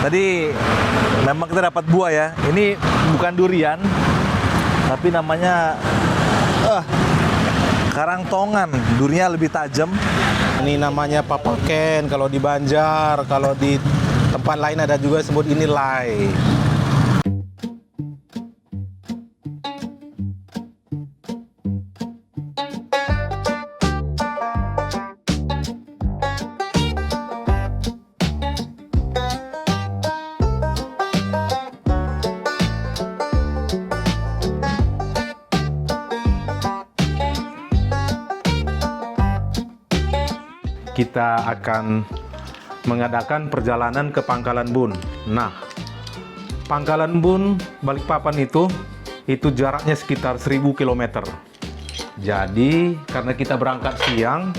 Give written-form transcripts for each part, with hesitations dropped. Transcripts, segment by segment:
Tadi memang kita dapat buah ya. Ini bukan durian, tapi namanya karangtongan. Durinya lebih tajam. Ini namanya papaken kalau di Banjar, kalau di tempat lain ada juga sebut ini lai. Kita akan mengadakan perjalanan ke Pangkalan Bun. Nah, Pangkalan Bun, Balikpapan itu jaraknya sekitar 1000 km. Jadi, karena kita berangkat siang,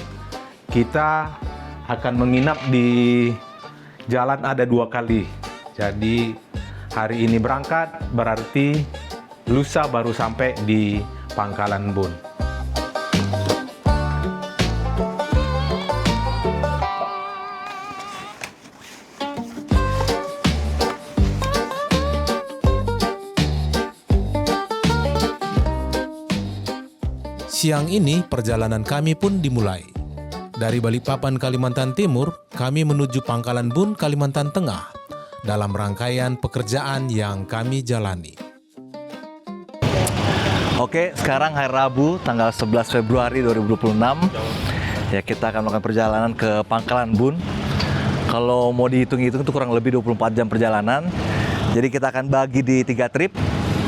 kita akan menginap di jalan ada 2 kali. Jadi, hari ini berangkat, berarti lusa baru sampai di Pangkalan Bun. Siang ini perjalanan kami pun dimulai. Dari Balikpapan, Kalimantan Timur, kami menuju Pangkalan Bun, Kalimantan Tengah, dalam rangkaian pekerjaan yang kami jalani. Oke, sekarang hari Rabu, tanggal 11 Februari 2026. Ya, kita akan melakukan perjalanan ke Pangkalan Bun. Kalau mau dihitung-hitung itu kurang lebih 24 jam perjalanan. Jadi kita akan bagi di 3 trip.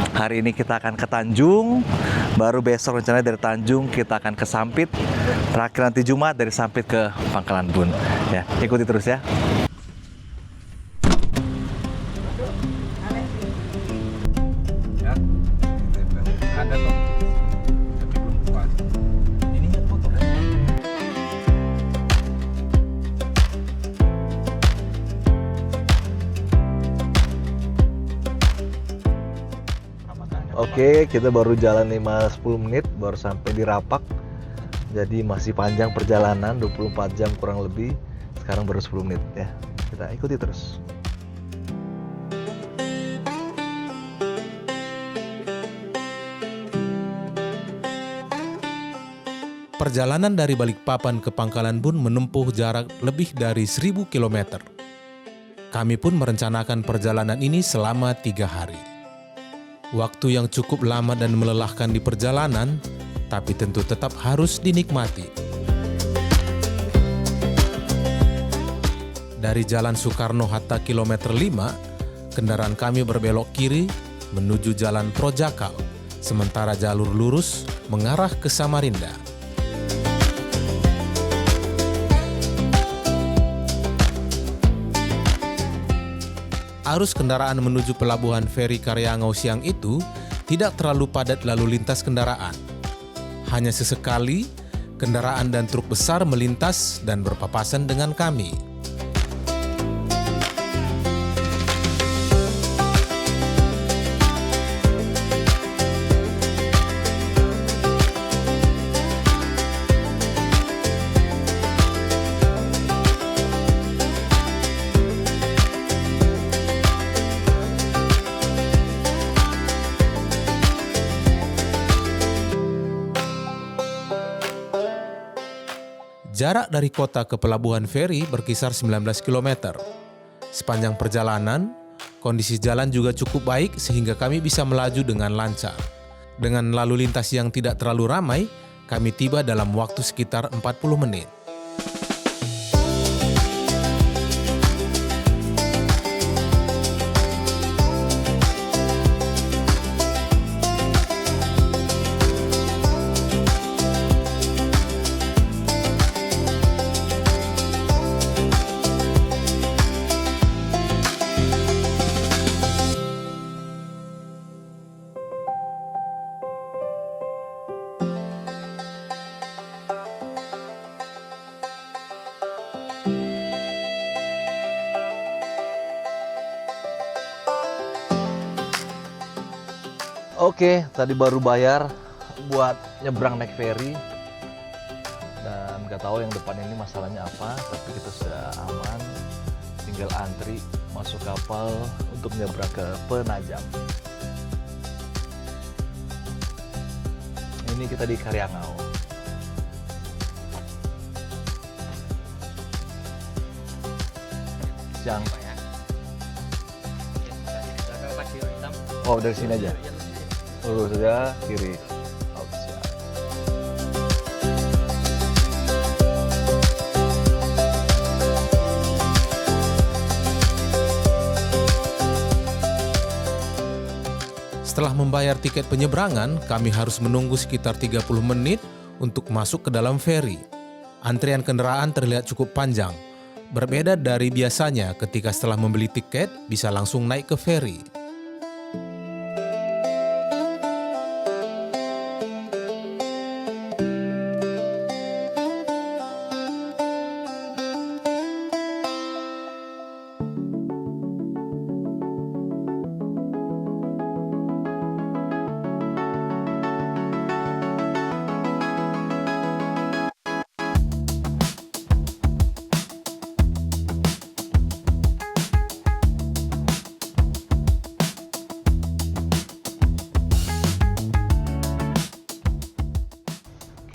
Hari ini kita akan ke Tanjung, baru besok rencananya dari Tanjung kita akan ke Sampit, terakhir nanti Jumat dari Sampit ke Pangkalan Bun. Ya, ikuti terus ya. Oke, kita baru jalan 5-10 menit baru sampai di Rapak. Jadi masih panjang perjalanan, 24 jam kurang lebih. Sekarang baru 10 menit ya. Kita ikuti terus. Perjalanan dari Balikpapan ke Pangkalan Bun menempuh jarak lebih dari 1000 km. Kami pun merencanakan perjalanan ini selama 3 hari. Waktu yang cukup lama dan melelahkan di perjalanan, tapi tentu tetap harus dinikmati. Dari Jalan Soekarno-Hatta kilometer 5, kendaraan kami berbelok kiri menuju Jalan Projakal, sementara jalur lurus mengarah ke Samarinda. Arus kendaraan menuju pelabuhan feri Karyangau siang itu tidak terlalu padat lalu lintas kendaraan. Hanya sesekali, kendaraan dan truk besar melintas dan berpapasan dengan kami. Jarak dari kota ke pelabuhan feri berkisar 19 km. Sepanjang perjalanan, kondisi jalan juga cukup baik sehingga kami bisa melaju dengan lancar. Dengan lalu lintas yang tidak terlalu ramai, kami tiba dalam waktu sekitar 40 menit. Oke, tadi baru bayar buat nyebrang naik ferry. Dan nggak tahu yang depan ini masalahnya apa, tapi kita sudah aman. Tinggal antri masuk kapal untuk menyeberang ke Penajam. Ini kita di Karyangau. Siang. Oh, dari sini aja. Lurus saja kiri. Oh, siap. Setelah membayar tiket penyeberangan, kami harus menunggu sekitar 30 menit untuk masuk ke dalam feri. Antrian kendaraan terlihat cukup panjang. Berbeda dari biasanya ketika setelah membeli tiket bisa langsung naik ke feri.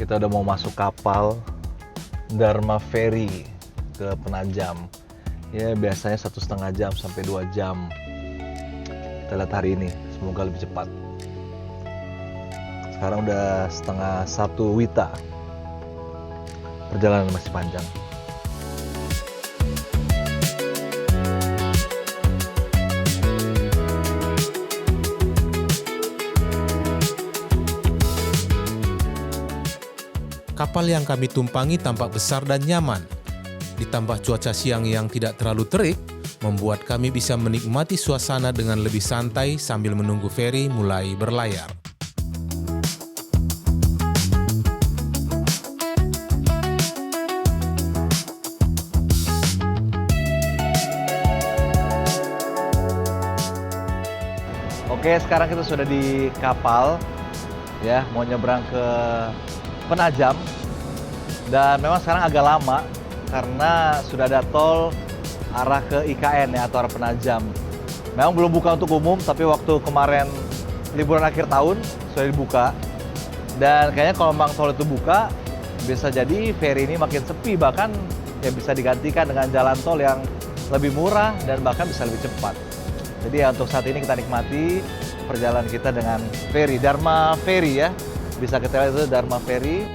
Kita udah mau masuk kapal Dharma Ferry ke Penajam. Ya biasanya 1,5 jam sampai 2 jam. Kita lihat hari ini, semoga lebih cepat. Sekarang udah 12:30 WITA. Perjalanan masih panjang. Kapal yang kami tumpangi tampak besar dan nyaman. Ditambah cuaca siang yang tidak terlalu terik, membuat kami bisa menikmati suasana dengan lebih santai sambil menunggu feri mulai berlayar. Oke, sekarang kita sudah di kapal, ya, mau nyebrang ke Penajam. Dan memang sekarang agak lama karena sudah ada tol arah ke IKN ya, atau arah Penajam. Memang belum buka untuk umum, tapi waktu kemarin liburan akhir tahun sudah dibuka. Dan kayaknya kalau memang tol itu buka, bisa jadi feri ini makin sepi, bahkan ya bisa digantikan dengan jalan tol yang lebih murah dan bahkan bisa lebih cepat. Jadi ya untuk saat ini kita nikmati perjalanan kita dengan feri, Dharma Ferry ya. Bisa kita lihat itu Dharma Ferry.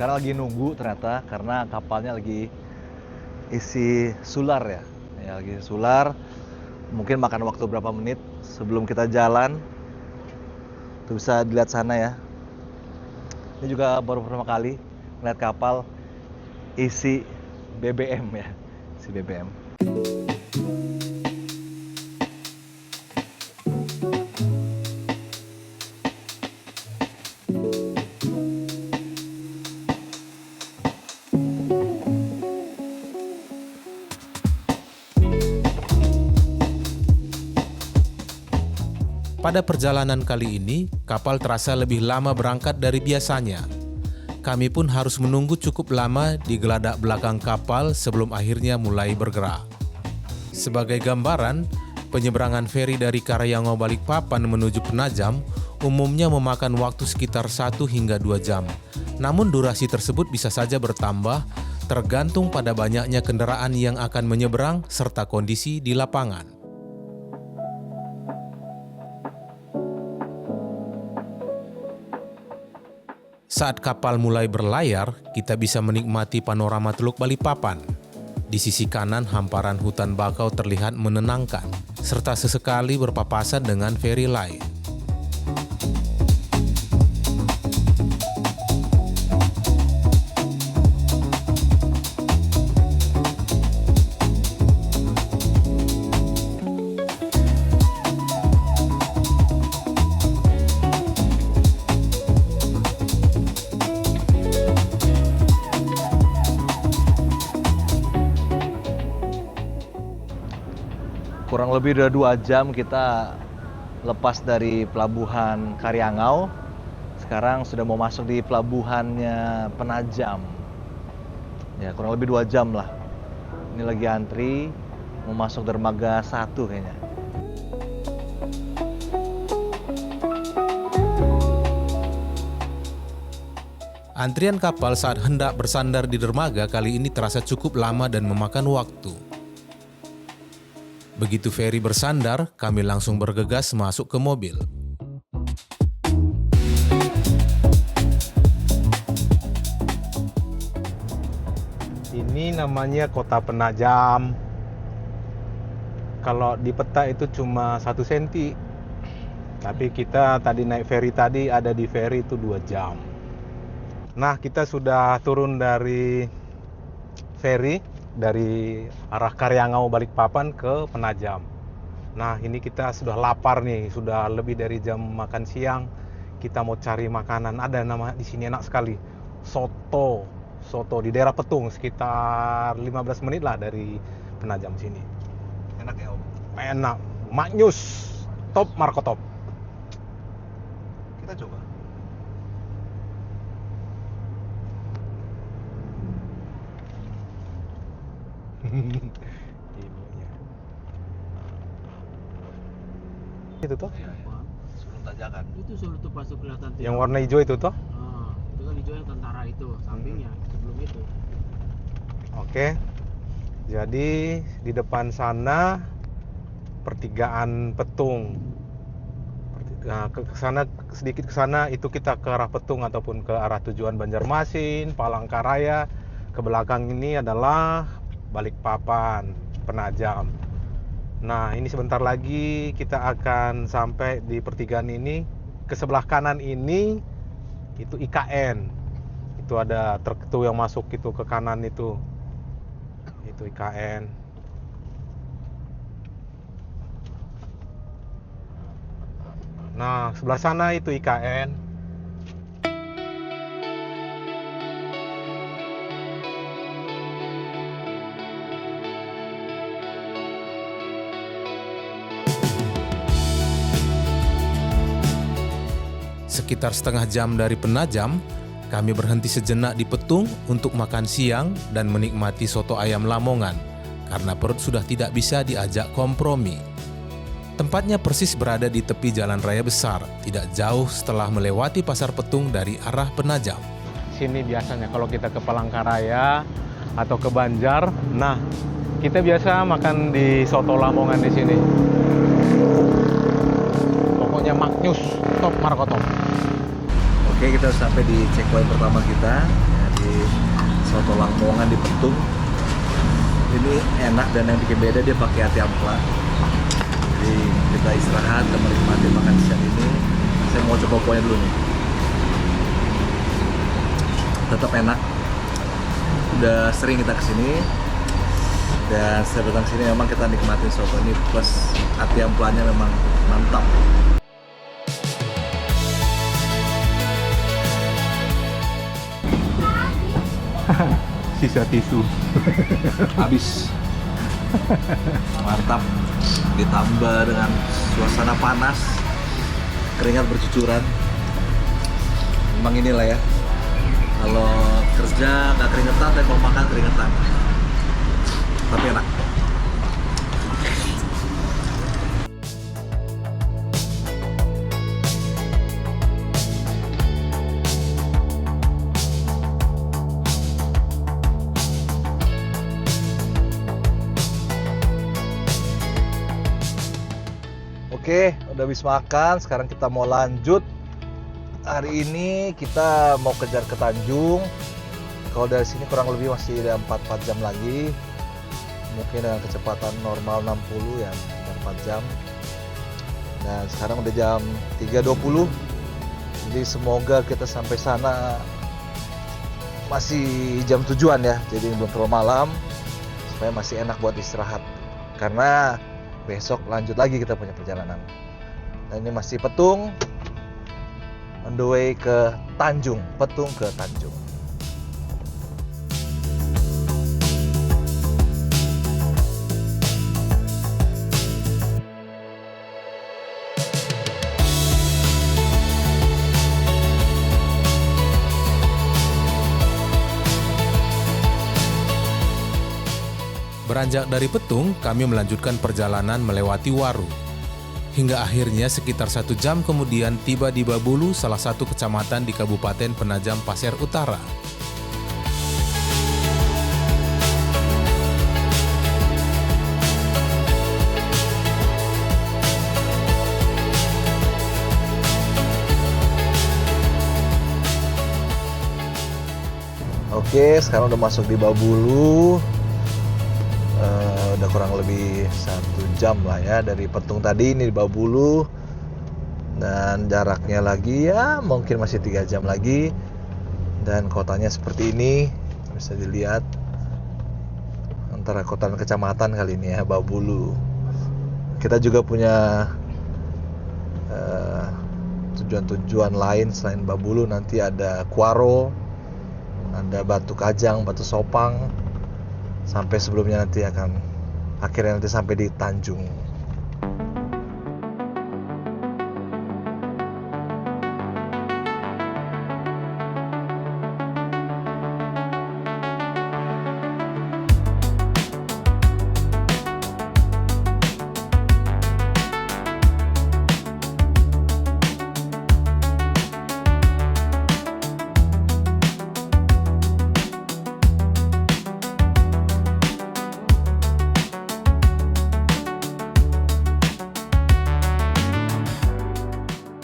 Sekarang lagi nunggu ternyata karena kapalnya lagi isi solar ya. Ya lagi solar. Mungkin makan waktu berapa menit sebelum kita jalan. Tuh bisa dilihat sana ya. Ini juga baru pertama kali melihat kapal isi BBM ya. Isi BBM. Pada perjalanan kali ini, kapal terasa lebih lama berangkat dari biasanya. Kami pun harus menunggu cukup lama di geladak belakang kapal sebelum akhirnya mulai bergerak. Sebagai gambaran, penyeberangan feri dari Karyangau Balikpapan menuju Penajam umumnya memakan waktu sekitar 1 hingga 2 jam. Namun durasi tersebut bisa saja bertambah tergantung pada banyaknya kendaraan yang akan menyeberang serta kondisi di lapangan. Saat kapal mulai berlayar, kita bisa menikmati panorama Teluk Balikpapan. Di sisi kanan, hamparan hutan bakau terlihat menenangkan, serta sesekali berpapasan dengan feri lain. kurang lebih udah 2 jam kita lepas dari pelabuhan Karyangau. Sekarang sudah mau masuk di pelabuhannya Penajam. Ya, kurang lebih 2 jam lah. Ini lagi antri, mau masuk dermaga 1 kayaknya. Antrian kapal saat hendak bersandar di dermaga kali ini terasa cukup lama dan memakan waktu. Begitu feri bersandar, kami langsung bergegas masuk ke mobil. Ini namanya Kota Penajam. Kalau di peta itu cuma 1 senti. Tapi kita tadi naik feri tadi, ada di feri itu 2 jam. Nah, kita sudah turun dari feri dari arah Karyangau Balikpapan ke Penajam. Nah, ini kita sudah lapar nih, sudah lebih dari jam makan siang. Kita mau cari makanan. Ada nama di sini enak sekali. Soto di daerah Petung, sekitar 15 menit lah dari Penajam sini. Enak ya, Om? Enak, maknyus, top markotop. Kita coba. Ibunya. Itu toh? Sebelum tanjakan. Itu suruh tuh pas tuh kelihatan tuh Yang warna hijau itu toh? itu kan hijau yang tentara itu sampingnya sebelum itu. Oke. Jadi di depan sana pertigaan Petung. Nah, ke sana sedikit ke sana itu kita ke arah Petung ataupun ke arah tujuan Banjarmasin, Palangkaraya. Ke belakang ini adalah Balikpapan, Penajam. Nah, ini sebentar lagi kita akan sampai di pertigaan ini. Ke sebelah kanan ini itu IKN. Itu ada truk itu yang masuk itu ke kanan itu. Itu IKN. Nah, sebelah sana itu IKN. Sekitar setengah jam dari Penajam, kami berhenti sejenak di Petung untuk makan siang dan menikmati soto ayam Lamongan karena perut sudah tidak bisa diajak kompromi. Tempatnya persis berada di tepi jalan raya besar, tidak jauh setelah melewati pasar Petung dari arah Penajam. Sini biasanya kalau kita ke Palangkaraya atau ke Banjar, nah kita biasa makan di soto Lamongan di sini. Pokoknya maknyus, top markotop. Oke, kita sampai di checkpoint pertama kita, ya, di soto Lamongan di Petung. Ini enak dan yang bikin beda dia pakai ati ampla. Jadi kita istirahat dan menikmati makan siang ini. Saya mau coba kuahnya dulu nih. Tetap enak. Udah sering kita kesini dan setelah datang sini memang kita nikmatin soto ini plus ati amplanya memang mantap. Sisa tisu. Habis. Mantap. Ditambah dengan suasana panas, keringat bercucuran. Memang inilah ya, kalau kerja nggak keringetan, tapi kalau makan keringetan. Tapi enak. Oke, udah habis makan, sekarang kita mau lanjut. Hari ini kita mau kejar ke Tanjung. Kalau dari sini kurang lebih masih ada 4 jam lagi. Mungkin dengan kecepatan normal 60 ya, 4 jam. Dan sekarang udah jam 3.20. Jadi semoga kita sampai sana masih jam tujuan ya. Jadi belum terlalu malam, supaya masih enak buat istirahat. Karena besok lanjut lagi kita punya perjalanan. Dan ini masih Petung, on the way ke Tanjung, Petung ke Tanjung. Beranjak dari Petung, kami melanjutkan perjalanan melewati Waru. Hingga akhirnya sekitar 1 jam kemudian tiba di Babulu, salah satu kecamatan di Kabupaten Penajam Pasir Utara. Oke, sekarang udah masuk di Babulu. Udah kurang lebih 1 jam lah ya dari Petung tadi ini di Babulu. Dan jaraknya lagi ya mungkin masih 3 jam lagi. Dan kotanya seperti ini, bisa dilihat antara kota dan kecamatan kali ini ya, Babulu. Kita juga punya tujuan-tujuan lain selain Babulu. Nanti ada Kuaro, ada Batu Kajang, Batu Sopang, sampai sebelumnya nanti akhirnya sampai di Tanjung.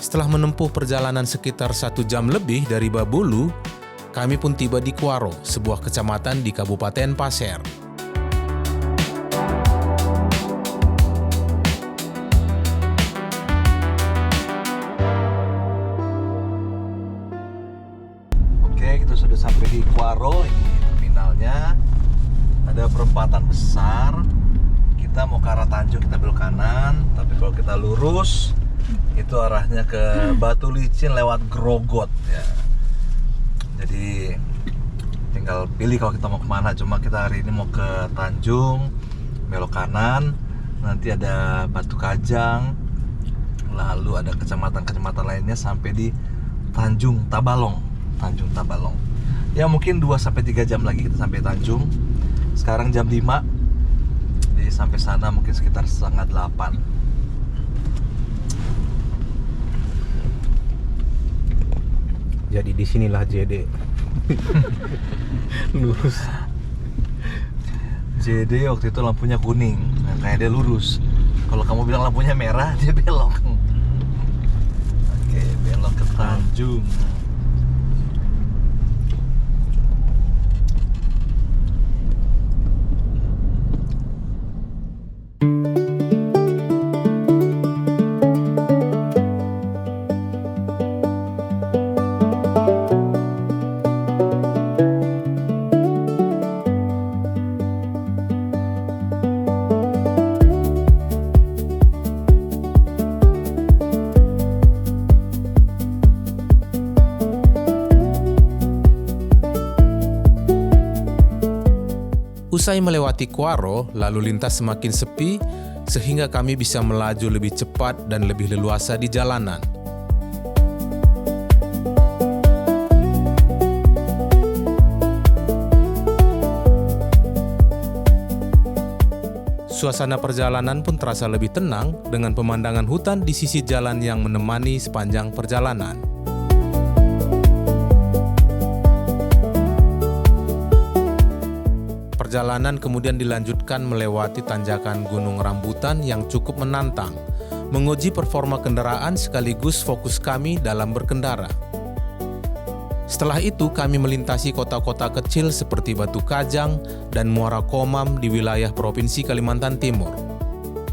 Setelah menempuh perjalanan sekitar 1 jam lebih dari Babulu, kami pun tiba di Kuaro, sebuah kecamatan di Kabupaten Pasir. Oke, kita sudah sampai di Kuaro. Ini terminalnya. Ada perempatan besar. Kita mau ke arah Tanjung, kita belok kanan. Tapi kalau kita lurus, itu arahnya ke Batu Licin lewat Grogot ya. Jadi tinggal pilih kalau kita mau kemana. Cuma kita hari ini mau ke Tanjung, belok kanan. Nanti ada Batu Kajang, lalu ada kecamatan-kecamatan lainnya sampai di Tanjung Tabalong. Tanjung Tabalong. Ya mungkin 2-3 jam lagi kita sampai Tanjung. Sekarang jam 5. Jadi sampai sana mungkin sekitar 7:30. Jadi disinilah JD. Lurus. JD waktu itu lampunya kuning, nah, kayak dia lurus. Kalau kamu bilang lampunya merah, dia belok. Oke, belok ke Tanjung. Usai melewati Kuaro, lalu lintas semakin sepi sehingga kami bisa melaju lebih cepat dan lebih leluasa di jalanan. Suasana perjalanan pun terasa lebih tenang dengan pemandangan hutan di sisi jalan yang menemani sepanjang perjalanan. Perjalanan kemudian dilanjutkan melewati tanjakan Gunung Rambutan yang cukup menantang, menguji performa kendaraan sekaligus fokus kami dalam berkendara. Setelah itu kami melintasi kota-kota kecil seperti Batu Kajang dan Muara Komam di wilayah Provinsi Kalimantan Timur.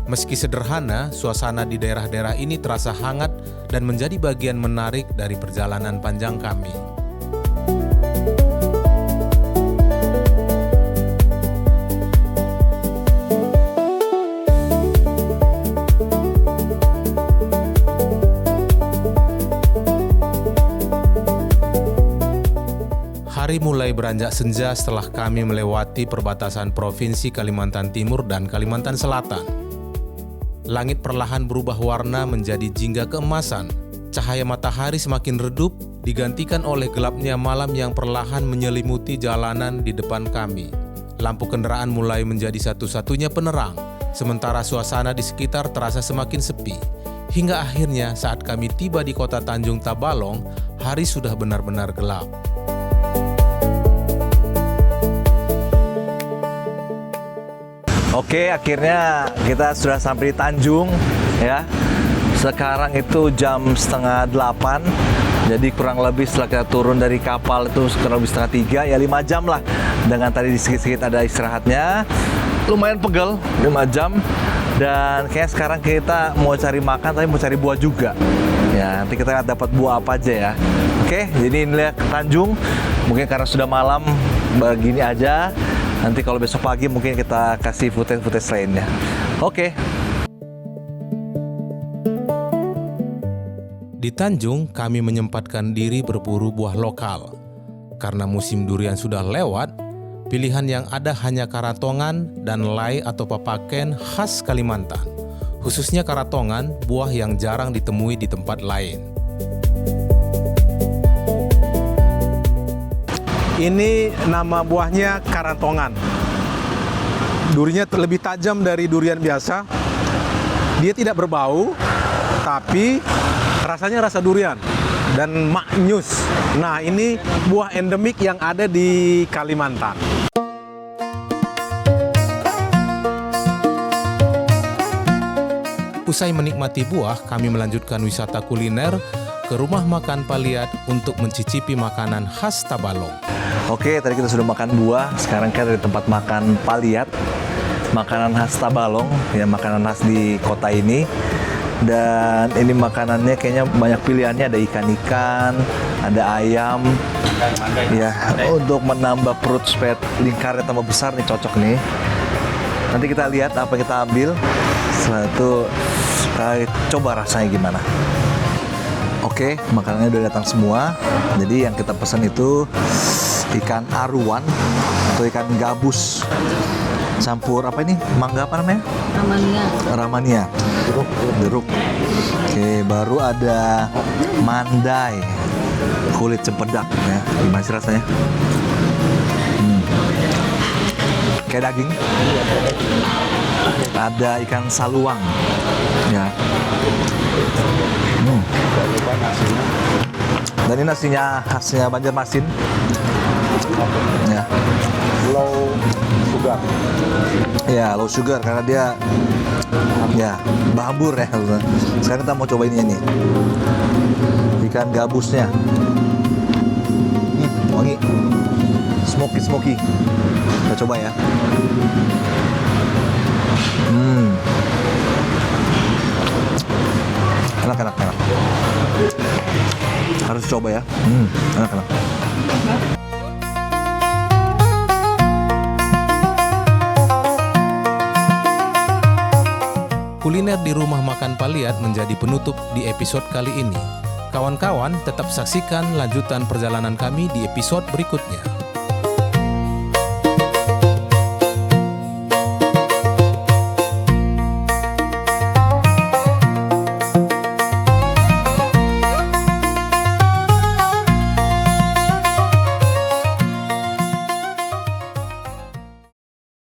Meski sederhana, suasana di daerah-daerah ini terasa hangat dan menjadi bagian menarik dari perjalanan panjang kami. Hari mulai beranjak senja setelah kami melewati perbatasan Provinsi Kalimantan Timur dan Kalimantan Selatan. Langit perlahan berubah warna menjadi jingga keemasan. Cahaya matahari semakin redup, digantikan oleh gelapnya malam yang perlahan menyelimuti jalanan di depan kami. lampu kendaraan mulai menjadi satu-satunya penerang, sementara suasana di sekitar terasa semakin sepi. Hingga akhirnya saat kami tiba di kota Tanjung Tabalong, hari sudah benar-benar gelap. Oke, akhirnya kita sudah sampai di Tanjung ya. Sekarang itu jam 7:30. Jadi kurang lebih setelah kita turun dari kapal itu kurang lebih 2:30, ya 5 jam lah. Dengan tadi sedikit-sedikit ada istirahatnya. Lumayan pegel, 5 jam. Dan kayaknya sekarang kita mau cari makan, tapi mau cari buah juga. Ya, nanti kita dapat buah apa aja ya. Oke, jadi inilah Tanjung. Mungkin karena sudah malam, begini aja. Nanti kalau besok pagi mungkin kita kasih footage lainnya. Oke. Di Tanjung, kami menyempatkan diri berburu buah lokal. Karena musim durian sudah lewat, pilihan yang ada hanya karatongan dan lay atau papaken khas Kalimantan. Khususnya karatongan, buah yang jarang ditemui di tempat lain. Ini nama buahnya karatongan. Durinya lebih tajam dari durian biasa. Dia tidak berbau, tapi rasanya rasa durian dan maknyus. Nah, ini buah endemik yang ada di Kalimantan. Usai menikmati buah, kami melanjutkan wisata kuliner ke rumah makan Paliat untuk mencicipi makanan khas Tabalong. Oke, tadi kita sudah makan buah. Sekarang kita di tempat makan Paliat, makanan khas Tabalong, ya makanan khas di kota ini. Dan ini makanannya kayaknya banyak pilihannya, ada ikan-ikan, ada ayam. Ya, untuk menambah perut supaya lingkarnya tambah besar nih, cocok nih. Nanti kita lihat apa yang kita ambil. Setelah itu coba rasanya gimana. Oke, makanannya udah datang semua. Jadi yang kita pesan itu ikan aruan atau ikan gabus campur apa ini? Mangga apa namanya? Ramania. Jeruk. Oke, baru ada mandai, kulit cempedak ya. Gimana sih rasanya? Kayak daging. Ada ikan saluang ya. Dan ini nasinya khasnya Banjarmasin ya. Low sugar. Ya, low sugar karena dia ya bahambur ya. Sekarang kita mau coba ini ikan gabusnya. Wangi, smoky. Kita coba ya. Enak. Harus coba ya. Enak. Kuliner di rumah makan Paliat menjadi penutup di episode kali ini. Kawan-kawan tetap saksikan lanjutan perjalanan kami di episode berikutnya.